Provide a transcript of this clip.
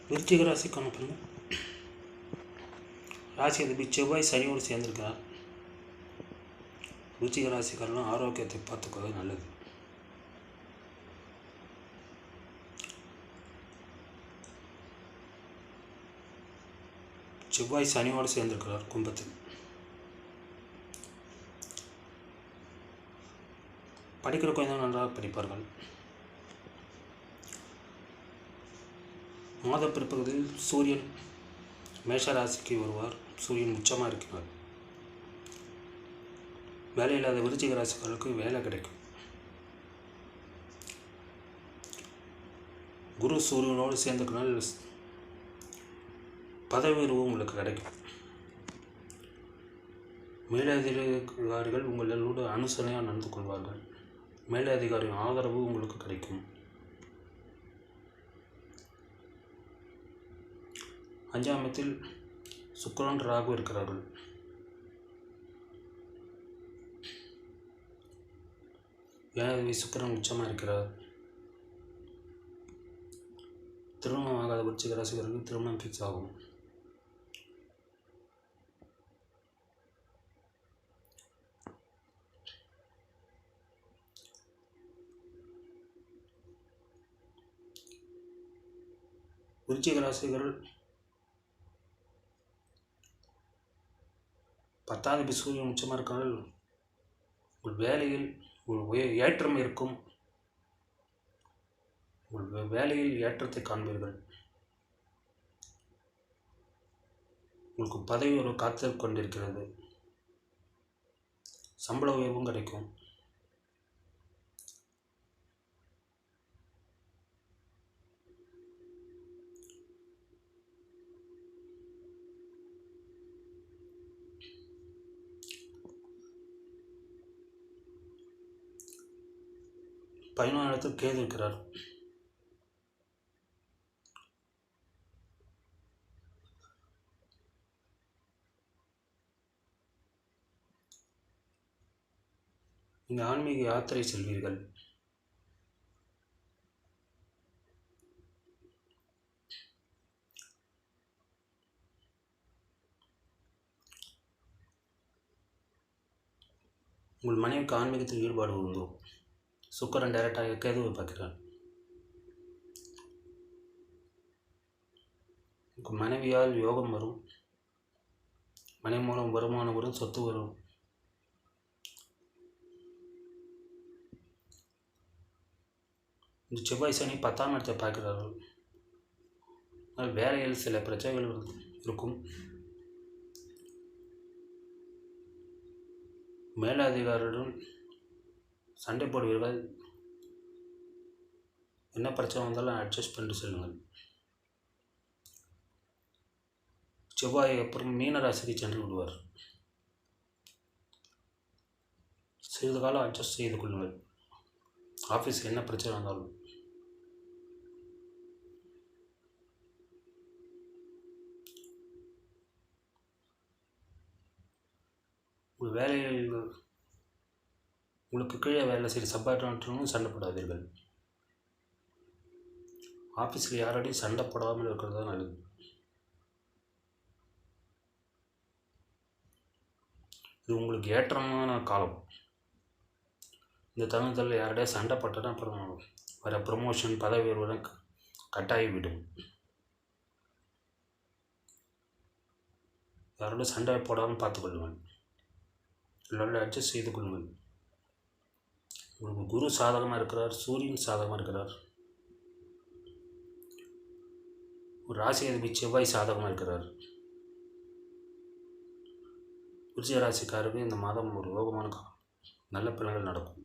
விருச்சிக ராசிக்கான பலன். ராசி அதிபதி செவ்வாய் சனியோடு சேர்ந்திருக்கிறார். விருச்சிக ராசிக்காரர்களும் ஆரோக்கியத்தை பார்த்துக்கிறது நல்லது. செவ்வாய் சனியோடு சேர்ந்திருக்கிறார் கும்பத்தில். படிக்கிற குழந்தைகள் நன்றாக படிப்பார்கள். மாத பிற்பகுதியில் சூரியன் மேஷ ராசிக்கு வருவார். சூரியன் உச்சமாக இருக்கிறார். வேலை இல்லாத விருச்சிக ராசிக்காரர்களுக்கு வேலை கிடைக்கும். குரு சூரியனோடு சேர்ந்துக்கிறனால் பதவி உயர்வு உங்களுக்கு கிடைக்கும். மேலதிகாரிகள் உங்களோடு அனுசரணையாக நடந்து கொள்வார்கள். மேலதிகாரியின் ஆதரவு உங்களுக்கு கிடைக்கும். அஞ்சாமத்தில் சுக்கிரன் ராகு இருக்கிறார்கள். ஏழாவது சுக்கிரன் உச்சமாக இருக்கிறார். திருமணம் ஆகாத விருச்சிக ராசிக்காரர்களுக்கு திருமணம் ஃபிக்ஸ் ஆகும். விருச்சிக ராசிக்காரர்கள் 10வது சூரியன் உச்சமாக இருக்கிறார்கள். உங்கள் வேலையில் ஒரு ஏற்றம் இருக்கும். உங்கள் வேலையில் ஏற்றத்தை காண்பீர்கள். உங்களுக்கு பதவி ஒரு காத்து கொண்டிருக்கிறது. சம்பள உயர்வும் கிடைக்கும். பதினொன்றாம் இடத்தில் கேது இருக்கிறார். நீங்கள் ஆன்மீக யாத்திரை செல்வீர்கள். உங்கள் மனைவிக்கு ஆன்மீகத்தில் ஈடுபாடு உண்டு. சுக்கிரன் டைரக்டாக கேதுவை பார்க்கிறார். உங்கள் மனைவியால் யோகம் வரும். மனைவி மூலம் வருமானம் வரும். சொத்து வரும். இந்த செவ்வாய் சனி 10ஆம் இடத்தை பார்க்கிறார்கள். அதனால் வேலையில் சில பிரச்சனைகள் இருக்கும். மேலதிகாரியுடன் சண்டை போடுவீர்கள். என்ன பிரச்சனை வந்தாலும் அட்ஜஸ்ட் பண்ணிட்டு செல்லுங்கள். செவ்வாய் அப்புறம் மீன ராசிக்கு சென்று விடுவார். சிறிது காலம் அட்ஜஸ்ட் செய்து கொள்ளுங்கள். ஆஃபீஸில் என்ன பிரச்சனை வந்தாலும். உங்கள் வேலையில் உங்களுக்கு கீழே வேலை செய்கிற சப்பார்டினேட்டும் சண்டை போடாதீர்கள். ஆஃபீஸில் யாரோடையும் சண்டை போடாமல் இருக்கிறது தான் நல்லது. இது உங்களுக்கு ஏற்றமான காலம். இந்த தருணத்தில் யாரோடையும் சண்டை போட்டோன்னா அப்புறம் வர ப்ரமோஷன் பதவி உயர்வு கட்டாகிவிடும். யாரோட சண்டை போடாமல் பார்த்துக்கொள்ளுங்கள். எல்லோரும் அட்ஜஸ்ட் செய்து கொள்ளுங்கள். உங்களுக்கு குரு சாதகமாக இருக்கிறார். சூரியன் சாதகமாக இருக்கிறார். ஒரு ராசி அதிபதி செவ்வாய் சாதகமாக இருக்கிறார். விருச்சிக ராசிக்காரருக்கு இந்த மாதம் ஒரு யோகமான காலம். நல்ல பலன்கள் நடக்கும்.